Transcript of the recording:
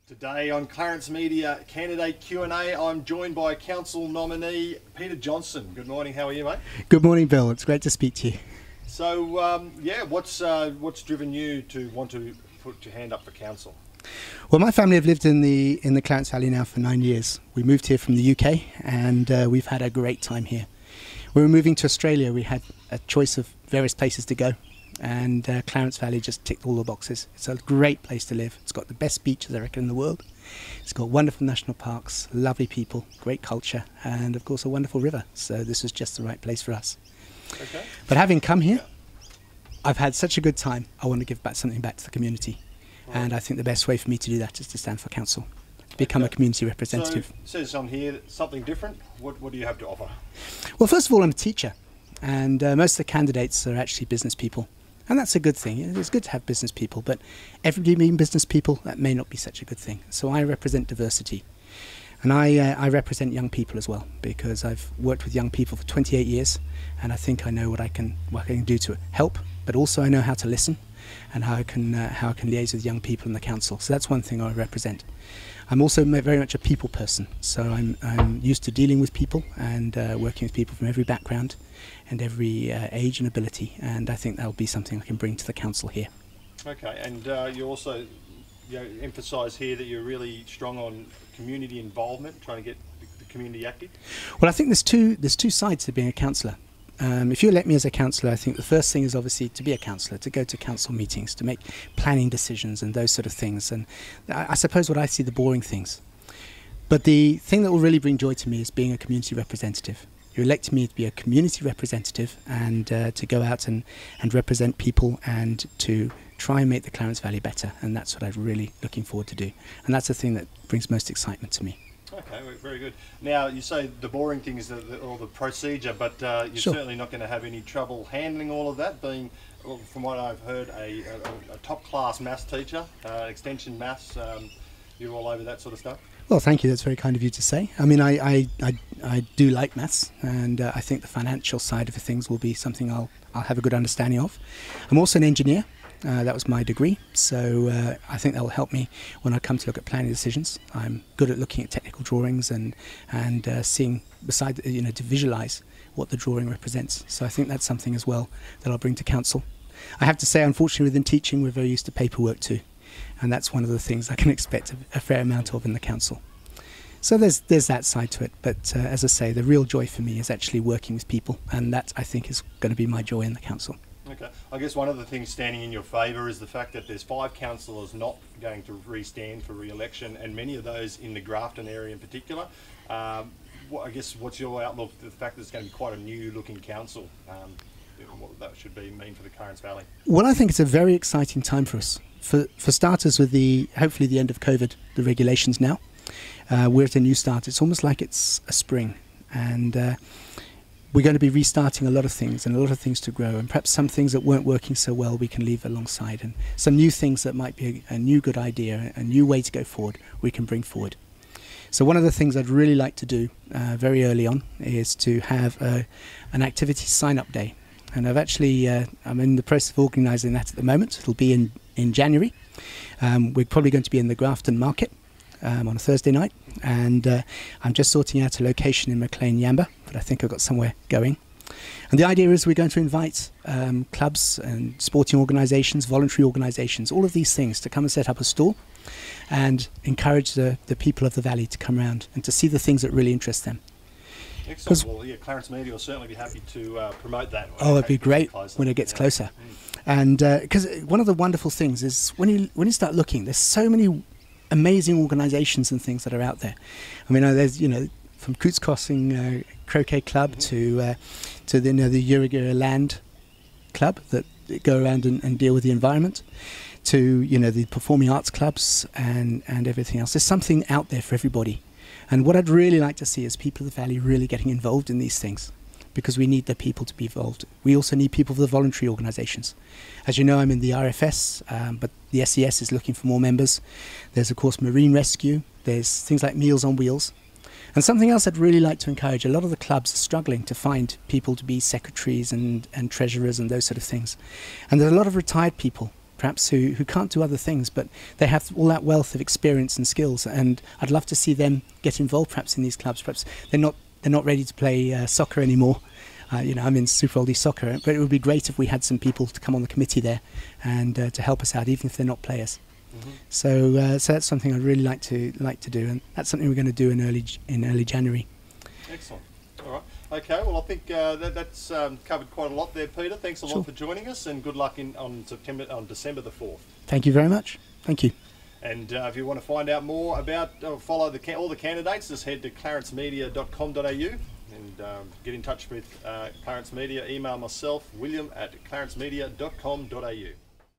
Today on Clarence Media Candidate Q&A, I'm joined by Council nominee Peter Johnstone. Good morning, how are you, mate? Good morning, Bill. It's great to speak to you. So, what's driven you to want to put your hand up for council? Well, my family have lived in the Clarence Valley now for 9 years. We moved here from the UK and we've had a great time here. We were moving to Australia. We had a choice of various places to go, and Clarence Valley just ticked all the boxes. It's a great place to live. It's got the best beaches, I reckon, in the world. It's got wonderful national parks, lovely people, great culture, and of course a wonderful river. So this was just the right place for us. Okay. But having come here, I've had such a good time. I want to give something back to the community. Right. And I think the best way for me to do that is to stand for council, to become a community representative. So it says on here something different. What do you have to offer? Well, first of all, I'm a teacher, and most of the candidates are actually business people. And that's a good thing. It's good to have business people, but everybody being business people, that may not be such a good thing. So I represent diversity. And I represent young people as well, because I've worked with young people for 28 years, and I think I know what I can do to help, but also I know how to listen and how I can liaise with young people in the council. So that's one thing I represent. I'm also very much a people person, so I'm used to dealing with people and working with people from every background and every age and ability, and I think that'll be something I can bring to the council here. Okay, and you also emphasise here that you're really strong on community involvement, trying to get the community active. Well, I think there's two sides to being a councillor. If you elect me as a councillor, I think the first thing is obviously to be a councillor, to go to council meetings, to make planning decisions and those sort of things. And I suppose what I see the boring things. But the thing that will really bring joy to me is being a community representative. You elect me to be a community representative and to go out and represent people and to try and make the Clarence Valley better. And that's what I'm really looking forward to do. And that's the thing that brings most excitement to me. Okay, very good. Now, you say the boring thing is all the procedure, but you're Sure. certainly not going to have any trouble handling all of that, being, well, from what I've heard, a top-class maths teacher, extension maths, you're all over that sort of stuff? Well, thank you. That's very kind of you to say. I mean, I do like maths, and I think the financial side of things will be something I'll have a good understanding of. I'm also an engineer. That was my degree, so I think that will help me when I come to look at planning decisions. I'm good at looking at technical drawings and seeing, beside, to visualise what the drawing represents. So I think that's something as well that I'll bring to council. I have to say, unfortunately, within teaching, we're very used to paperwork too, and that's one of the things I can expect a fair amount of in the council. So there's that side to it, but as I say, the real joy for me is actually working with people, and that I think is going to be my joy in the council. Okay. I guess one of the things standing in your favour is the fact that there's 5 councillors not going to re-stand for re-election, and many of those in the Grafton area in particular. I guess what's your outlook to the fact that it's going to be quite a new-looking council? What that should mean for the Clarence Valley? Well, I think it's a very exciting time for us. For starters, with hopefully the end of COVID, the regulations now, we're at a new start. It's almost like it's a spring, and we're going to be restarting a lot of things and a lot of things to grow, and perhaps some things that weren't working so well we can leave alongside, and some new things that might be a new good idea, a new way to go forward, we can bring forward. So one of the things I'd really like to do very early on is to have an activity sign-up day, and I'm in the process of organising that at the moment. It'll be in January. We're probably going to be in the Grafton Market on a Thursday night, and I'm just sorting out a location in Maclean Yamba, but I think I've got somewhere going. And the idea is we're going to invite clubs and sporting organisations, voluntary organisations, all of these things to come and set up a stall and encourage the people of the valley to come around and to see the things that really interest them. Excellent. Well, yeah, Clarence Media will certainly be happy to promote that. Oh, it'd be great when it gets closer. And because one of the wonderful things is when you start looking, there's so many amazing organisations and things that are out there. I mean, there's from Coots Crossing Croquet Club to the Yurugura Land Club that go around and deal with the environment, to the performing arts clubs and everything else. There's something out there for everybody. And what I'd really like to see is people of the valley really getting involved in these things, because we need the people to be involved. We also need people for the voluntary organisations. As you know, I'm in the RFS, but the SES is looking for more members. There's, of course, Marine Rescue. There's things like Meals on Wheels. And something else I'd really like to encourage, a lot of the clubs are struggling to find people to be secretaries and treasurers and those sort of things. And there's a lot of retired people perhaps who can't do other things, but they have all that wealth of experience and skills, and I'd love to see them get involved perhaps in these clubs. Perhaps they're not ready to play soccer anymore. I'm in super oldie soccer, but it would be great if we had some people to come on the committee there and to help us out, even if they're not players. Mm-hmm. So that's something I'd really like to do, and that's something we're going to do in early January. Excellent. All right. Okay. Well, I think that's covered quite a lot there, Peter. Thanks a lot for joining us, and good luck on December the 4th. Thank you very much. Thank you. And if you want to find out more about follow all the candidates, just head to clarencemedia.com.au and get in touch with Clarence Media. Email myself, William, at clarencemedia.com.au.